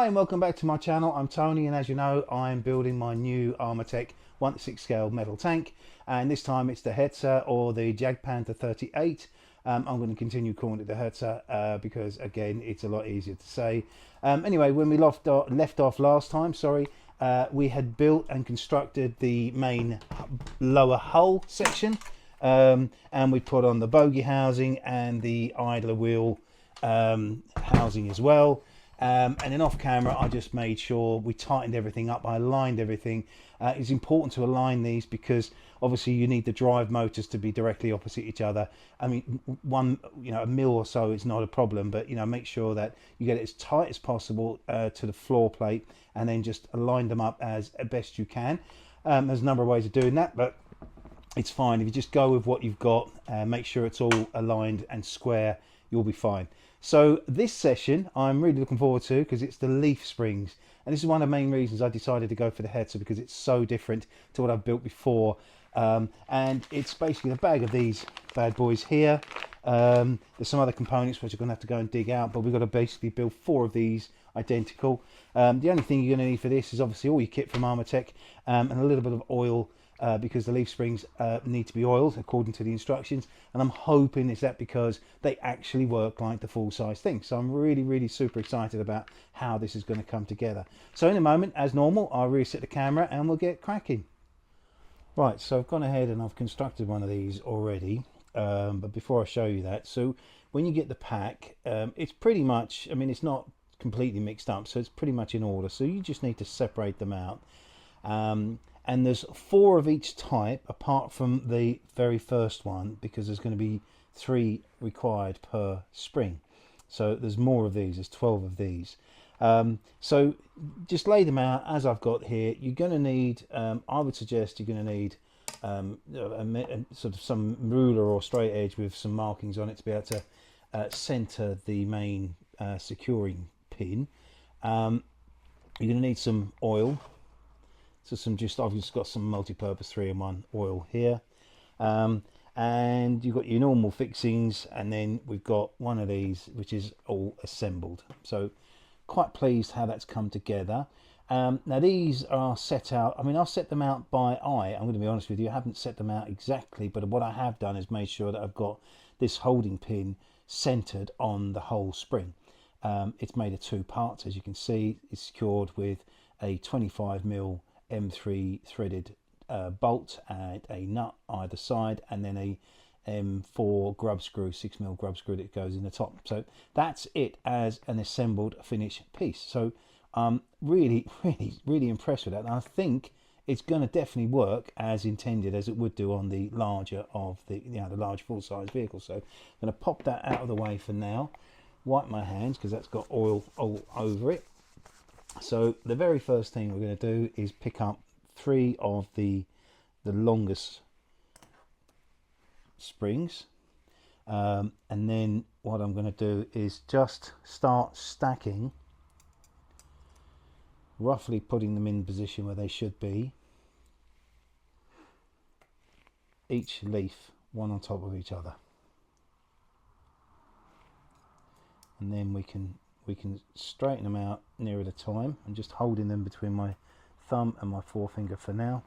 Hi and welcome back to my channel. I'm Tony, and as you know, I'm building my new Armortek 1/6 scale metal tank, and this time it's the Hetzer or the Jagdpanzer 38. I'm going to continue calling it the Hetzer because again it's a lot easier to say. Anyway, when we left off last time, we had built and constructed the main lower hull section, and we put on the bogey housing and the idler wheel housing as well. And then off camera I just made sure we tightened everything up. I aligned everything. It's important to align these because obviously you need the drive motors to be directly opposite each other. I mean, a mil or so is not a problem, but make sure that you get it as tight as possible to the floor plate, and then just align them up as best you can. There's a number of ways of doing that, but it's fine if you just go with what you've got. Make sure it's all aligned and square, you'll be fine. So this session I'm really looking forward to because it's the leaf springs, and this is one of the main reasons I decided to go for the Hetzer, because it's so different to what I've built before. And it's basically a bag of these bad boys here. There's some other components which I'm going to have to go and dig out, but we've got to basically build 4 of these identical. The only thing you're going to need for this is obviously all your kit from Armortek, and a little bit of oil, because the leaf springs need to be oiled according to the instructions, and I'm hoping it's that because they actually work like the full-size thing. So I'm really super excited about how this is going to come together. So in a moment, as normal, I'll reset the camera and we'll get cracking. Right, so I've gone ahead and I've constructed one of these already, but before I show you that, so when you get the pack, it's pretty much, I mean, it's not completely mixed up, so it's pretty much in order. So you just need to separate them out. And there's 4 of each type apart from the very first one, because there's going to be 3 required per spring. So there's more of these, there's 12 of these. So just lay them out as I've got here. You're going to need, I would suggest you're going to need sort of some ruler or straight edge with some markings on it to be able to center the main securing pin. You're going to need some oil. So I've just got some multi-purpose 3-in-1 oil here, and you've got your normal fixings, and then we've got one of these which is all assembled. So quite pleased how that's come together. Now these are set out, I mean, I'll set them out by eye. I'm going to be honest with you, I haven't set them out exactly, but what I have done is made sure that I've got this holding pin centered on the whole spring. It's made of 2 parts, as you can see. It's secured with a 25mm M3 threaded bolt and a nut either side, and then a M4 grub screw, 6mm grub screw that goes in the top. So that's it as an assembled finished piece. So I'm really impressed with that, and I think it's going to definitely work as intended, as it would do on the larger of the the large full-size vehicle. So I'm going to pop that out of the way for now, wipe my hands because that's got oil all over it. So the very first thing we're going to do is pick up 3 of the longest springs, and then what I'm going to do is just start stacking, roughly putting them in position where they should be, each leaf one on top of each other, and then we can straighten them out nearer the time. I'm just holding them between my thumb and my forefinger for now.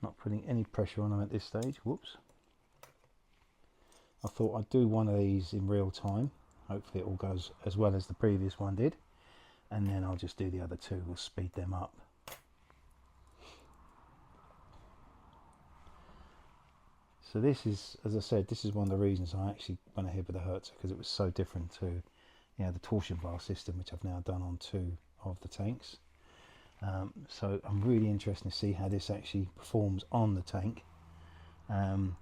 Not putting any pressure on them at this stage. Whoops. I thought I'd do one of these in real time. Hopefully it all goes as well as the previous one did. And then I'll just do the other 2. We'll speed them up. So this is, as I said, this is one of the reasons I actually went ahead with the Hetzer, because it was so different to the torsion bar system, which I've now done on 2 of the tanks. So I'm really interested to see how this actually performs on the tank. And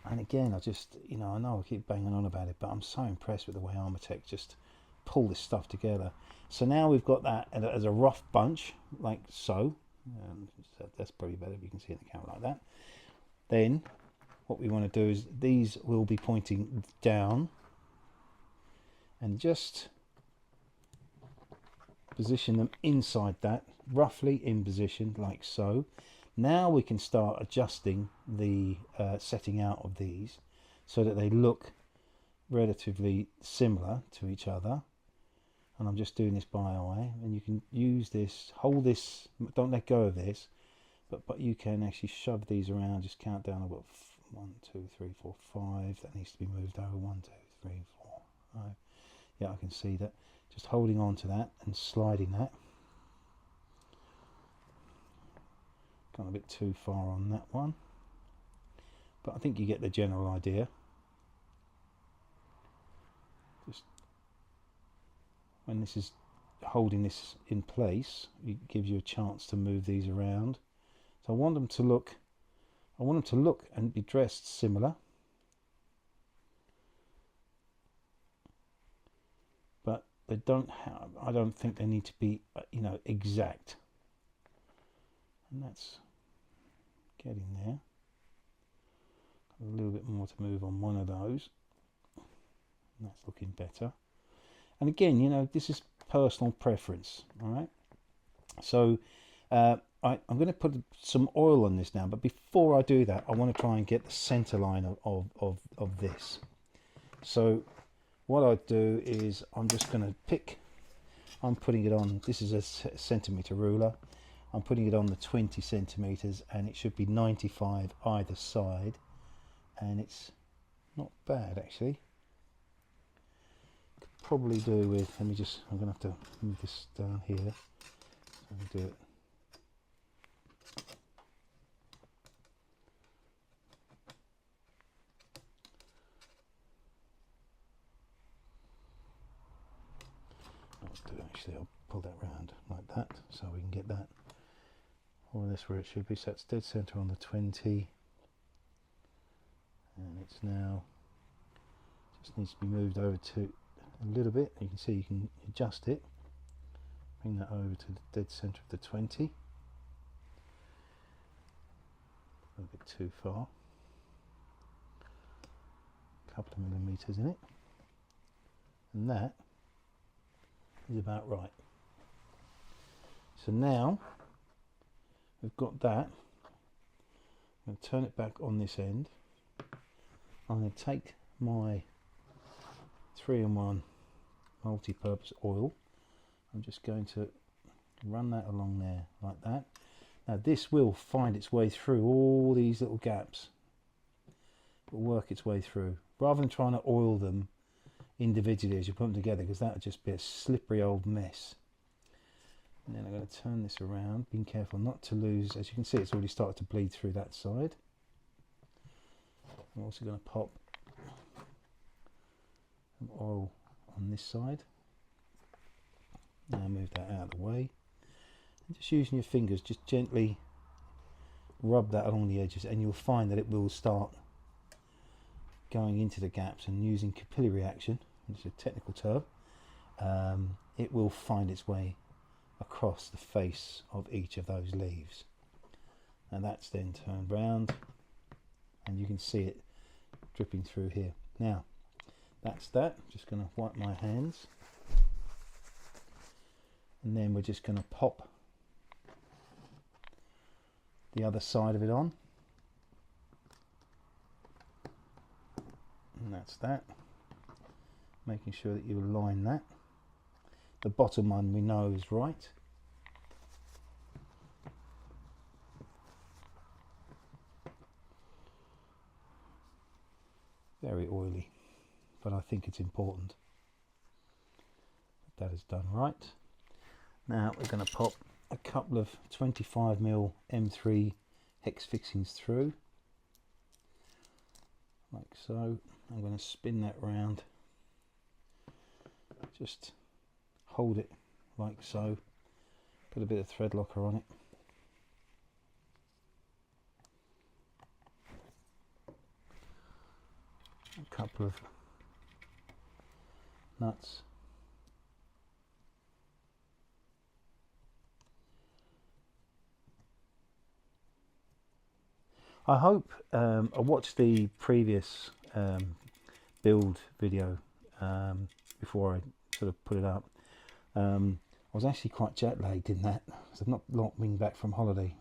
again, I just, I know I keep banging on about it, but I'm so impressed with the way Armortek just pull this stuff together. So now we've got that as a rough bunch, like so. That's probably better if you can see in the camera like that. Then what we want to do is these will be pointing down, and just position them inside that, roughly in position like so. Now we can start adjusting the setting out of these so that they look relatively similar to each other, and I'm just doing this by eye, and you can use this, hold this, don't let go of this, but you can actually shove these around. Just count down. I've got 1, 2, 3, 4, 5 that needs to be moved over. 1, 2, 3, 4, 5. Yeah, I can see that. Just holding on to that and sliding that. Gone a bit too far on that one, but I think you get the general idea. Just when this is holding this in place, it gives you a chance to move these around. So I want them to look and be dressed similar, but they don't have, I don't think they need to be, you know, exact. And that's getting there. A little bit more to move on one of those. And that's looking better. And again, you know, this is personal preference, all right? So I'm going to put some oil on this now, but before I do that, I want to try and get the center line of this. So what I do is I'm just going to pick, I'm putting it on, this is a centimeter ruler, I'm putting it on the 20 centimeters, and it should be 95 either side, and it's not bad actually. Could probably do with, let me just, I'm going to have to move this down here, so I can do it. Actually, I'll pull that round like that so we can get that more or less where it should be. So that's dead center on the 20, and it's now just needs to be moved over to a little bit. You can see you can adjust it, bring that over to the dead center of the 20. A bit too far, a couple of millimeters in it, and that is about right. So now we've got that. I'm going to turn it back on this end. I'm going to take my 3-in-1 multi-purpose oil. I'm just going to run that along there like that. Now this will find its way through all these little gaps. It will work its way through, rather than trying to oil them individually as you put them together, because that would just be a slippery old mess. And then I'm going to turn this around, being careful not to lose, as you can see it's already started to bleed through that side. I'm also going to pop some oil on this side. Now move that out of the way, and just using your fingers, just gently rub that along the edges, and you'll find that it will start going into the gaps, and using capillary action, which is a technical term, it will find its way across the face of each of those leaves. And that's then turned round, and you can see it dripping through here. Now that's that. I'm just going to wipe my hands, and then we're just going to pop the other side of it on. And that's that, making sure that you align that. The bottom one we know is right. Very oily, but I think it's important that is done right. Now we're going to pop a couple of 25mm M3 hex fixings through, like so. I'm going to spin that round, just hold it like so, put a bit of thread locker on it, a couple of nuts, I hope, I watched the previous build video before I sort of put it up. I was actually quite jet lagged in that, because I've not been back from holiday,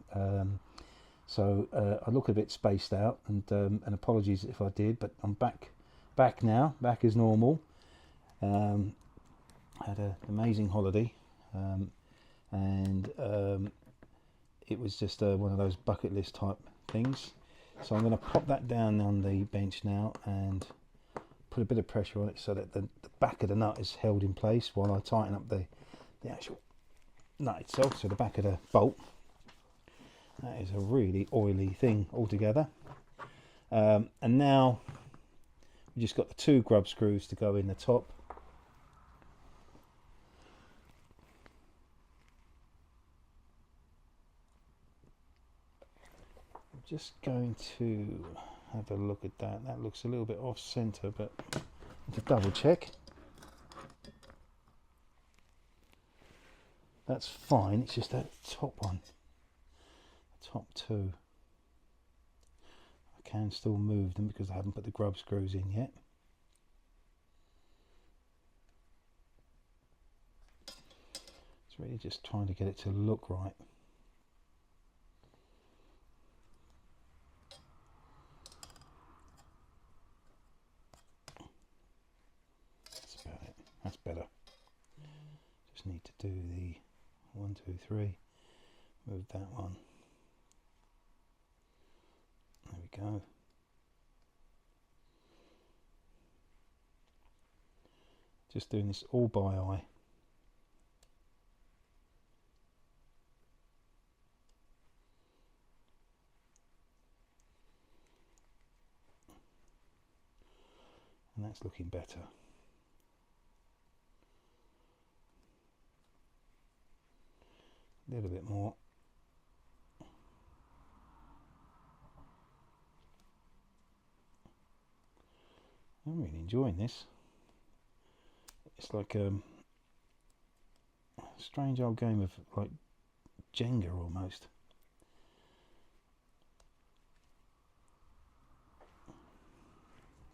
so I look a bit spaced out, and apologies if I did, but I'm back back now, back as normal. Had an amazing holiday, and it was just one of those bucket list type things. So I'm going to pop that down on the bench now and put a bit of pressure on it so that the back of the nut is held in place while I tighten up the actual nut itself, so the back of the bolt. That is a really oily thing altogether. And now we've just got the 2 grub screws to go in the top. I'm just going to have a look at that. That looks a little bit off center, but to double check. That's fine, it's just that top one, the top 2. I can still move them because I haven't put the grub screws in yet. It's really just trying to get it to look right. That's about it, that's better. Just need to do the 1, 2, 3, move that one, there we go. Just doing this all by eye. And that's looking better. A little bit more. I'm really enjoying this. It's like a strange old game of like Jenga almost.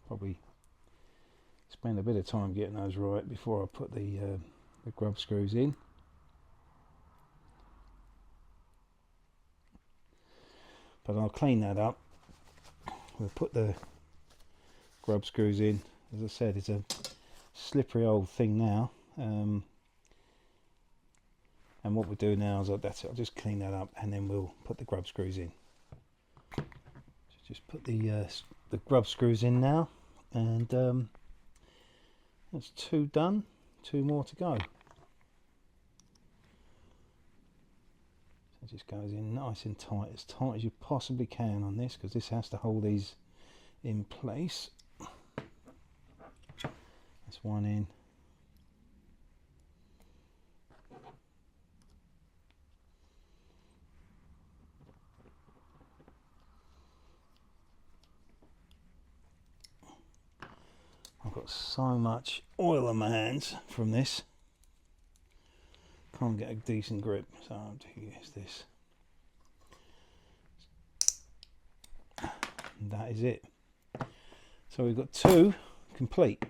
Probably spend a bit of time getting those right before I put the grub screws in. But I'll clean that up. We'll put the grub screws in. As I said, it's a slippery old thing now. And what we'll do now is that's it. I'll just clean that up and then we'll put the grub screws in. So just put the grub screws in now, and that's 2 done. 2 more to go. It just goes in nice and tight as you possibly can on this, because this has to hold these in place. That's one in. I've got so much oil on my hands from this. Can't get a decent grip, so I'll use this. And that is it. So we've got 2 complete.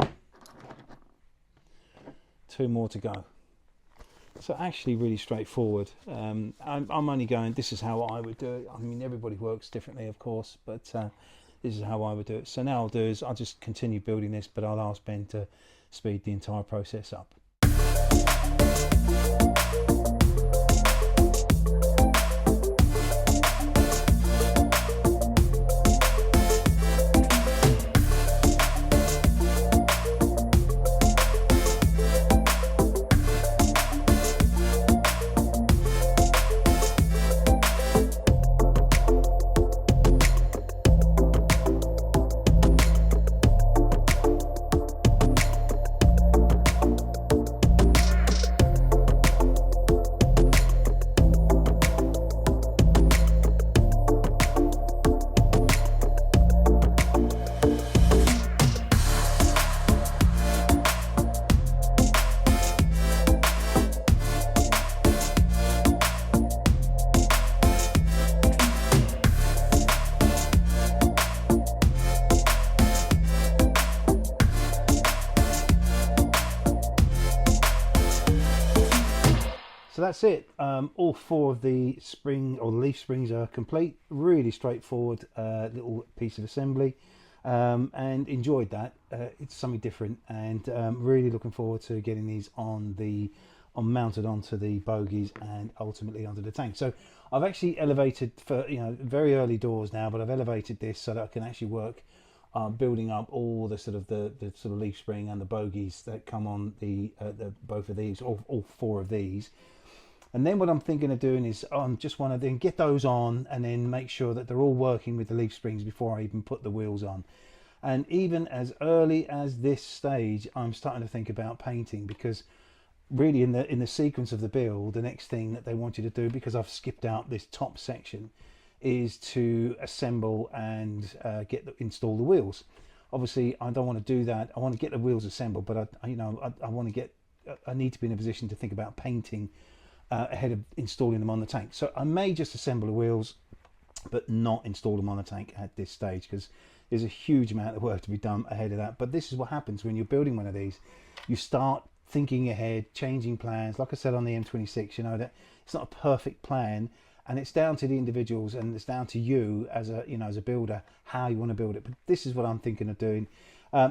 2 more to go. So actually really straightforward. I'm only going, this is how I would do it. I mean, everybody works differently, of course, but this is how I would do it. So now I'll do is I'll just continue building this, but I'll ask Ben to speed the entire process up. So that's it. All 4 of the spring or leaf springs are complete. Really straightforward little piece of assembly, and enjoyed that. it's something different, and really looking forward to getting these mounted onto the bogies and ultimately onto the tank. So I've actually elevated, for very early doors now, but I've elevated this so that I can actually work building up all the sort of the sort of leaf spring and the bogies that come on the both of these, all four of these. And then what I'm thinking of doing is just want to then get those on and then make sure that they're all working with the leaf springs before I even put the wheels on. And even as early as this stage, I'm starting to think about painting, because really in the sequence of the build, the next thing that they want you to do, because I've skipped out this top section, is to assemble and install the wheels. Obviously I don't want to do that. I want to get the wheels assembled, but I need to be in a position to think about painting ahead of installing them on the tank. So I may just assemble the wheels but not install them on the tank at this stage, because there's a huge amount of work to be done ahead of that. But this is what happens when you're building one of these. You start thinking ahead, changing plans. Like I said on the M26, that it's not a perfect plan, and it's down to the individuals, and it's down to you as a builder, how you want to build it. But this is what I'm thinking of doing.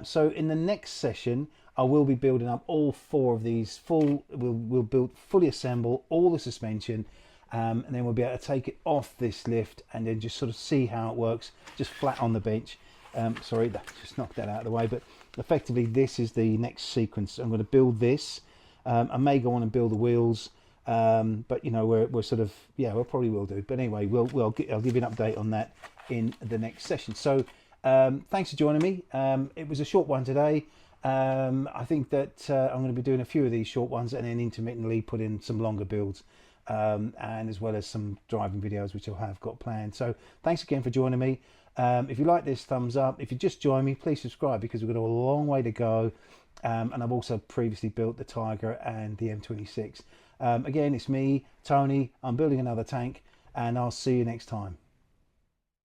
So in the next session, I will be building up all four of these we'll build, fully assemble all the suspension, and then we'll be able to take it off this lift and then just sort of see how it works, just flat on the bench. Sorry, that just knocked that out of the way. But effectively, this is the next sequence. I'm going to build this. I may go on and build the wheels, but we're sort of, we probably will do. But anyway, I'll give you an update on that in the next session. So thanks for joining me. It was a short one today. I think that I'm going to be doing a few of these short ones and then intermittently put in some longer builds, and as well as some driving videos which I have got planned. So thanks again for joining me. If you like this, thumbs up. If you just joined me, please subscribe, because we've got a long way to go, and I've also previously built the Tiger and the M26. Again, it's me, Tony. I'm building another tank, and I'll see you next time.